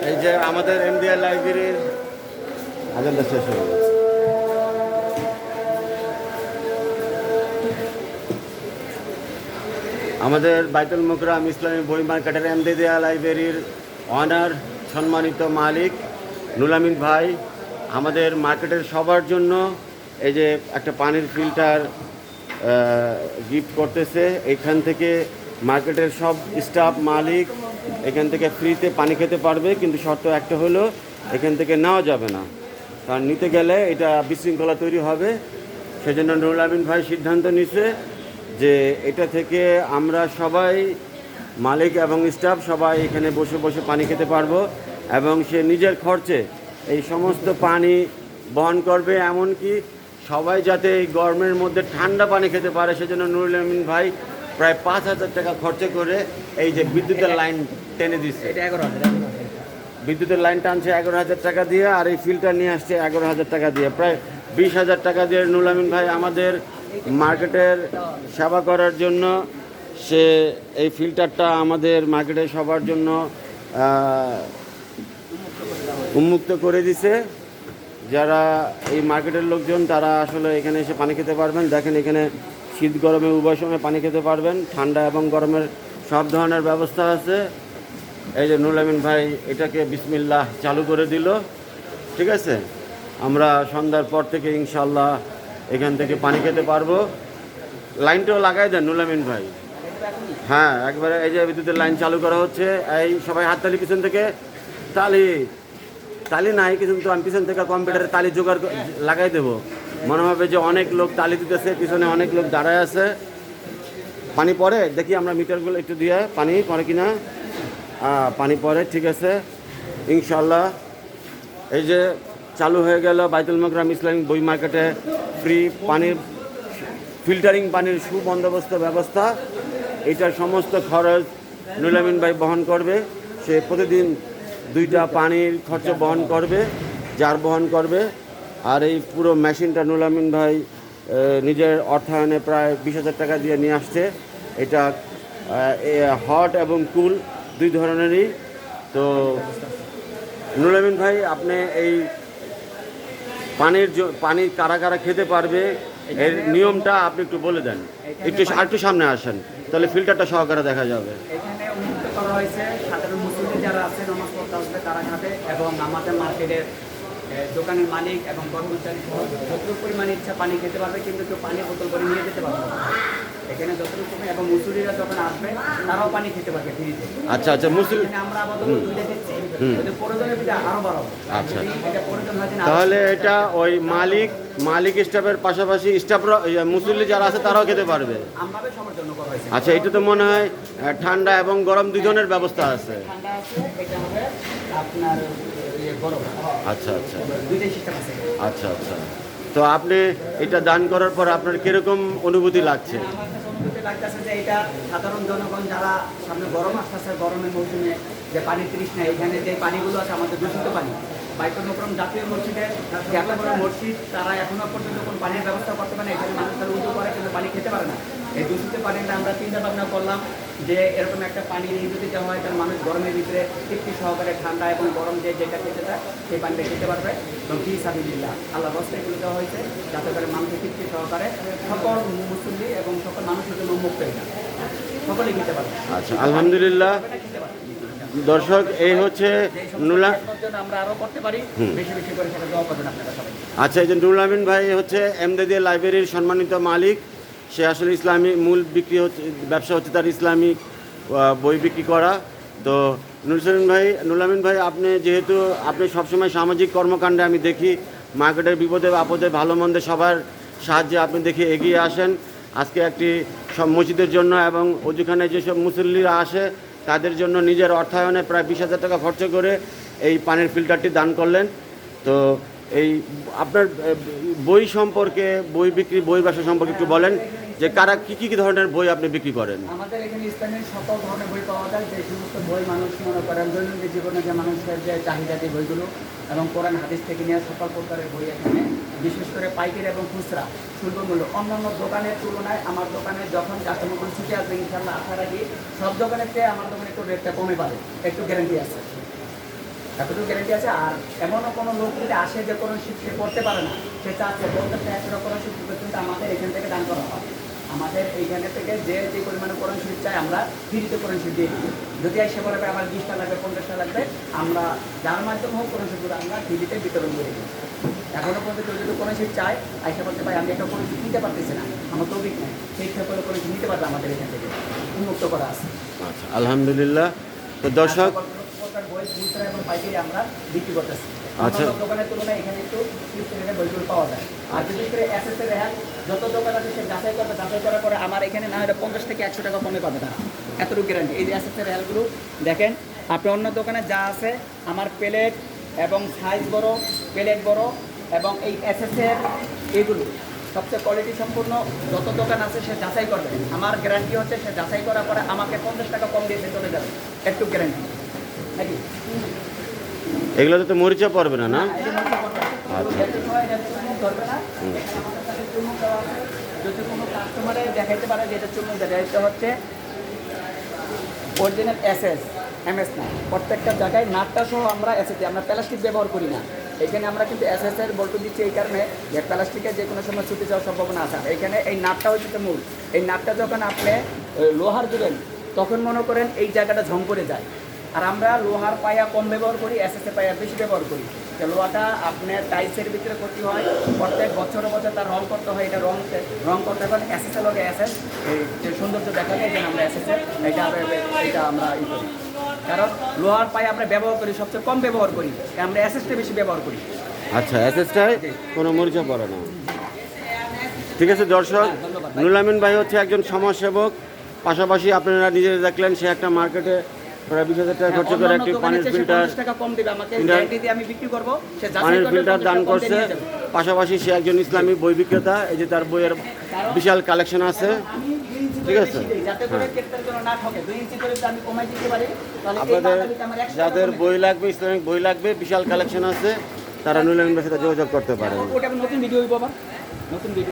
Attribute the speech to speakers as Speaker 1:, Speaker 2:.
Speaker 1: এই যে আমাদের এমডিআর লাইব্রেরির আজানটা শেষ হয়ে গেছে। আমাদের বাইতুল মুকরাম ইসলামী বই মার্কেটের এমডিআর লাইব্রেরির অনার সম্মানিত মালিক নুল আমিন ভাই আমাদের মার্কেটের সবার জন্য এই যে একটা পানির ফিল্টার গিফট করতেছে। এখান থেকে মার্কেটের সব স্টাফ মালিক এখান থেকে ফ্রিতে পানি খেতে পারবে, কিন্তু শর্ত একটা হলো এখান থেকে নেওয়া যাবে না, কারণ নিতে গেলে এটা বিশৃঙ্খলা তৈরি হবে। সেজন্য নুরুল আমিন ভাই সিদ্ধান্ত নিছে যে এটা থেকে আমরা সবাই মালিক এবং স্টাফ সবাই এখানে বসে বসে পানি খেতে পারবো, এবং সে নিজের খরচে এই সমস্ত পানি বহন করবে। এমনকি সবাই যাতে এই গরমের মধ্যে ঠান্ডা পানি খেতে পারে, সেজন্য নুরুল আমিন ভাই প্রায় 5,000 টাকা খরচ করে এই যে বিদ্যুতের লাইন টেনে দিচ্ছে। বিদ্যুতের লাইন টানছে 11,000 টাকা দিয়ে, আর এই ফিল্টার নিয়ে আসছে 11,000 টাকা দিয়ে, প্রায় 20,000 টাকা দিয়ে নুরুল আমিন ভাই আমাদের মার্কেটের সেবা করার জন্য সে এই ফিল্টারটা আমাদের মার্কেটের সবার জন্য উন্মুক্ত করে দিছে। যারা এই মার্কেটের লোকজন তারা আসলে এখানে এসে পানি খেতে পারবেন। দেখেন এখানে শীত গরমে উভয় সময় পানি খেতে পারবেন, ঠান্ডা এবং গরমের সব ধরনের ব্যবস্থা আছে। এই যে নুরুল আমিন ভাই এটাকে বিসমিল্লাহ চালু করে দিল। ঠিক আছে, আমরা সন্ধ্যার পর থেকে ইনশাল্লাহ এখান থেকে পানি খেতে পারবো। লাইনটাও লাগাই দেন নুরুল আমিন ভাই। হ্যাঁ, একবারে এই যে বিদ্যুতের লাইন চালু করা হচ্ছে। এই সবাই হাততালি, পিছন থেকে তালি। তালি নাই কিন্তু আমি পিছন থেকে কম্পিউটারে তালি জোগাড় লাগাই দেবো। মনে হবে যে অনেক লোক তালি দিতেছে, পিছনে অনেক লোক দাঁড়ায় আছে। পানি পরে দেখি আমরা মিটারগুলো একটু দিয়ে, পানি পরে কিনা। পানি পরে, ঠিক আছে ইনশাল্লাহ। এই যে চালু হয়ে গেল বাইতুল মুকরাম ইসলামিক বই মার্কেটে ফ্রি পানির ফিল্টারিং পানির সুবন্দোবস্ত ব্যবস্থা। এটার সমস্ত খরচ নুরুল আমিন ভাই বহন করবে। সে প্রতিদিন 2টা পানির খরচ বহন করবে, জার বহন করবে। আর এই পুরো মেশিনটা নুরুল আমিন ভাই নিজের অর্থায়নে প্রায় 20,000 টাকা দিয়ে নিয়ে আসছে। এটা হট এবং কুল দুই ধরনেরই। তো নুরুল আমিন ভাই আপনি এই পানি কারা কারা খেতে পারবে এর নিয়মটা আপনি একটু বলে দেন। একটু সামনে আসেন, তাহলে ফিল্টারটা সহকারে দেখা যাবে।
Speaker 2: এখানে উন্মুক্ত করা হয়েছে সাধারণ মুসলিম যারা আছে নামাজ পড়তে আসবে তারা খাবে, এবং আমাদের মার্কেটের দোকানের মালিক এবং কর্মচারী যতটুকু পরিমাণে ইচ্ছা পানি খেতে পারবে, কিন্তু কেউ পানি বোতল করে নিয়ে যেতে পারবে না। এখানে যতটুকু, এবং মুসলিরা যখন আসবে তারাও পানি খেতে পারবে ফ্রিতে।
Speaker 1: আচ্ছা আচ্ছা, মুসলিম
Speaker 2: আমরা আপাতত দুইটা দিচ্ছি, যদি প্রয়োজনের ভিতরে আরো বাড়াবো।
Speaker 1: আচ্ছা,
Speaker 2: এটা প্রয়োজন হয় না,
Speaker 1: তাহলে এটা ওই মালিক স্টাফের পাশাপাশি স্টাফরা মুসল্লি যারা আছে তারাও খেতে পারবে।
Speaker 2: আমভাবে সবার জন্য করা হয়েছে।
Speaker 1: আচ্ছা, এটা তো মনে হয় ঠান্ডা এবং গরম দুজনের ব্যবস্থা আছে।
Speaker 2: ঠান্ডা আছে, এটা হবে আপনার গরম।
Speaker 1: আচ্ছা আচ্ছা
Speaker 2: দুইটাই সিস্টেম আছে।
Speaker 1: আচ্ছা আচ্ছা, তো আপনি এটা দান করার পর আপনার কিরকম অনুভূতি লাগছে?
Speaker 2: আমার কাছে অনুভূতি লাগতেছে যে এটা সাধারণ জনগণ যারা সামনে গরম আসতেছে, গরমের মৌসুমে যে পানি তৃষ্ণা, এখানে যে পানিগুলো আছে আমাদের দূষিত পানি, বাইতুল মুকররম জাতীয় মসজিদে এত বড় মসজিদ, তারা এখনো পর্যন্ত কোনো পানির ব্যবস্থা করতে পারে না। এখানে মানুষ তারা উঁচু করে কিন্তু পানি খেতে পারে না। এই দূষিত পানিটা আমরা চিন্তা ভাবনা করলাম যে এরকম একটা পানি যদি দেওয়া হয়, তাহলে মানুষ গরমের ভিতরে তৃপ্তি সহকারে ঠান্ডা এবং গরম যেটা খেতে চায় সেই পানিটা খেতে পারবে। এবং ফি সাবিলিল্লাহ আল্লাহ রাস্তায় এগুলো দেওয়া হয়েছে যাতে করে মানুষের তৃপ্তি সহকারে সকল মুসল্লি এবং সকল মানুষের জন্য উন্মুক্ত এটা সকলেই খেতে পারবে।
Speaker 1: আচ্ছা, আলহামদুলিল্লাহ। দর্শক, এই হচ্ছে
Speaker 2: আমরা আরো করতে পারি, বেশি বেশি করে সেটা দোয়া করবেন আপনারা সবাই।
Speaker 1: আচ্ছা, এই যে নুরুল আমিন ভাই হচ্ছে এমদাদিয়া লাইব্রেরির সম্মানিত মালিক। সে আসলে ইসলামী মূল বিক্রি হচ্ছে, ব্যবসা হচ্ছে তার ইসলামিক বই বিক্রি করা। তো নুরুল আমিন ভাই আপনি যেহেতু আপনি সবসময় সামাজিক কর্মকাণ্ডে আমি দেখি মার্কেটের বিপদে আপদে ভালো মন্দে সবার সাহায্যে আপনি দেখি এগিয়ে আসেন। আজকে একটি সব মসজিদের জন্য এবং ওইখানে যেসব মুসল্লিরা আসে তাদের জন্য নিজের অর্থায়নে প্রায় 20,000 টাকা খরচ করে এই পানির ফিল্টারটি দান করলেন। তো এই আপনার বই সম্পর্কে, বই ব্যবসা সম্পর্কে একটু বলেন যে কারা কী ধরনের বই আপনি বিক্রি করেন?
Speaker 2: আমাদের এখানে ইসলামের সকল ধরনের বই পাওয়া যায়। যে সমস্ত বই মানুষ মনে করেন দৈনন্দিন জীবনে যে মানুষের যে চাহিদাটি বইগুলো, এবং কোরআন হাদিস থেকে নেওয়া সকল প্রকারের বই এখানে, বিশেষ করে পাইকারি এবং খুচরা শুল্ক মূল্য অন্যান্য দোকানের তুলনায় আমার দোকানে যখন কাস্টমার ছুটে আসবে ইনশাল্লাহ, আশা রাখি সব দোকানের চেয়ে আমার দোকানে একটু রেটটা কমে পাবে, একটু গ্যারান্টি আছে।
Speaker 1: আচ্ছা, আলহামদুলিল্লাহ। দর্শক, এই হচ্ছে নুরুল আমিন ভাই এমদাদিয়া লাইব্রেরির সম্মানিত মালিক। সে আসলে ইসলামী মূল বিক্রি ব্যবসা হচ্ছে তার ইসলামিক বই বিক্রি করা। তো নুরুল আমিন ভাই হচ্ছে
Speaker 2: এতটুকু গ্যারেন্টি আছে। আর এমনও কোনো লোক যদি আসে যে কোনো শীত সে করতে পারে না, সে চাচ্ছে 50 টাকা কোনো শীত পর্যন্ত আমাদের এখান থেকে দান করা হয়। আমাদের এইখানে থেকে যে পরিমাণে কোরআন শরীফ চাই আমরা ফ্রিতে কোরআন শরীফ দিয়ে দিই। যদি এসে বলে ভাই আমার 20টা লাগবে 50টা লাগবে, আমরা যার মাধ্যমে হোক কোরআন শরীফগুলো আমরা ফ্রিতে বিতরণ করে দিই। এখনো পর্যন্ত কেউ যদি কোরআন শরীফ চায় আইসা বলতে ভাই আমি একটা কোরআন শরীফ নিতে পারতেছি না, আমার তৌফিক নেই, সেই ক্ষেত্রে কোরআন শরীফ নিতে পারবে আমাদের এখান থেকে উন্মুক্ত করা আছে।
Speaker 1: আচ্ছা, আলহামদুলিল্লাহ। তো দর্শক,
Speaker 2: বই খুচরা এবং পাইকারি আমরা বিক্রি করতেছি।
Speaker 1: আচ্ছা।
Speaker 2: অন্যান্য দোকানের তুলনায় এখানে একটু রেটে বইগুলো পাওয়া যায়। আর বিশেষ করে এসএসএর রেহান যত দোকান আছে সে যাচাই করবে, যাচাই করার পরে আমার এখানে না হলে 50 থেকে 100 টাকা কমে পাবে তারা, এতটুকু গ্যারান্টি। এই যে এসএসএর রেহানগুলো দেখেন, আপনি অন্য দোকানে যা আছে আমার প্লেট এবং সাইজ বড়, প্লেট বড় এবং এই এসএসএর এইগুলো সবচেয়ে কোয়ালিটি সম্পূর্ণ যত দোকান আছে সে যাচাই করবে। আমার গ্যারান্টি হচ্ছে সে যাচাই করার পরে আমাকে 50 টাকা কম দিয়ে সে চলে যাবে, একটু গ্যারান্টি নাকি।
Speaker 1: এগুলোতে তো মরিচা পড়বে না, না?
Speaker 2: এই যে মধ্যে করবে না।
Speaker 1: আচ্ছা।
Speaker 2: যাতে হয় যাতে চুমুক ধরবে না। আমাদের কাছে চুমুক দেওয়া আছে। যদি কোনো কাস্টমারে দেখাইতে পারে যে এটা চুমুক দেবে, এটা হচ্ছে অরিজিনাল এসএস, এমএস না। প্রত্যেকটা জায়গায় নাটটা সহ আমরা এসএস দিই, আমরা প্লাস্টিক ব্যবহার করি না। এখানে আমরা কিন্তু এসএস এর বল্টু দিচ্ছি এই কারণে যে প্লাস্টিকের যে কোনো সময় ছুটে যাওয়ার সম্ভাবনা আছে। এখানে এই নাটটা হচ্ছে মূল। এই নাটটা যখন আপনি লোহার দিবেন তখন মনে করেন এই জায়গাটা ঝং করে যায়। আর আমরা লোহার পায়া কম ব্যবহার করি, এসএস এর পায়া বেশি ব্যবহার করি। যে লোহাটা আপনার টাইলসের ভিতরে ক্ষতি হয়, প্রত্যেক বছরে বছর তার রং করতে হয়, এটা রং করতে হয় এসএস এর লগে এসএস এই যে সৌন্দর্য দেখা যায়, যেন আমরা এসএস এর এটা আমরা ই করি। কারণ লোহার পায়ে আমরা ব্যবহার করি সবচেয়ে কম ব্যবহার করি, আমরা এসএসটা বেশি ব্যবহার করি।
Speaker 1: আচ্ছা, এসএসটায় কোনো মরিচা পড়ে না। ঠিক আছে দর্শক,
Speaker 2: ধন্যবাদ।
Speaker 1: নুরুল আমিন ভাই হচ্ছে একজন সমাজসেবক, পাশাপাশি আপনারা নিজেরা দেখলেন সে একটা মার্কেটে প্রায় 20,000 টাকা খরচ করে একটি পানির ফিল্টার,
Speaker 2: টাকা কম দিবে আমাকে,
Speaker 1: ফিল্টার-
Speaker 2: গ্যারান্টি দিয়ে আমি বিক্রি করব। সে যাচাই
Speaker 1: পানির
Speaker 2: করবে,
Speaker 1: ফিল্টার
Speaker 2: 50
Speaker 1: দান
Speaker 2: টাকা কম দিয়ে
Speaker 1: করছে।
Speaker 2: নিয়ে যাবে।
Speaker 1: পাশাপাশি সে একজন ইসলামী বই বিক্রেতা, এই যে তার বইয়ের বিশাল কালেকশন আছে।
Speaker 2: আমি 2 ইঞ্চি
Speaker 1: ঠিক
Speaker 2: করে
Speaker 1: আছে।
Speaker 2: বেশি দিই, যাতে করে
Speaker 1: হ্যাঁ।
Speaker 2: ক্রেতার জন্য না ঠকে। 2 ইঞ্চি করে যদি আমি কমাই দিতে পারি তাহলে এই
Speaker 1: আপনাদের
Speaker 2: মালটা আমার 100 টাকা
Speaker 1: যাদের
Speaker 2: কমে
Speaker 1: বই লাগবে, ইসলামিক বই লাগবে, বিশাল কালেকশন আছে, তারা নুরুল আমিন ভাইয়ের সাথে যোগাযোগ করতে পারেন।
Speaker 2: যাবে। ওটা নতুন ভিডিও হইব আবার, নতুন ভিডিও।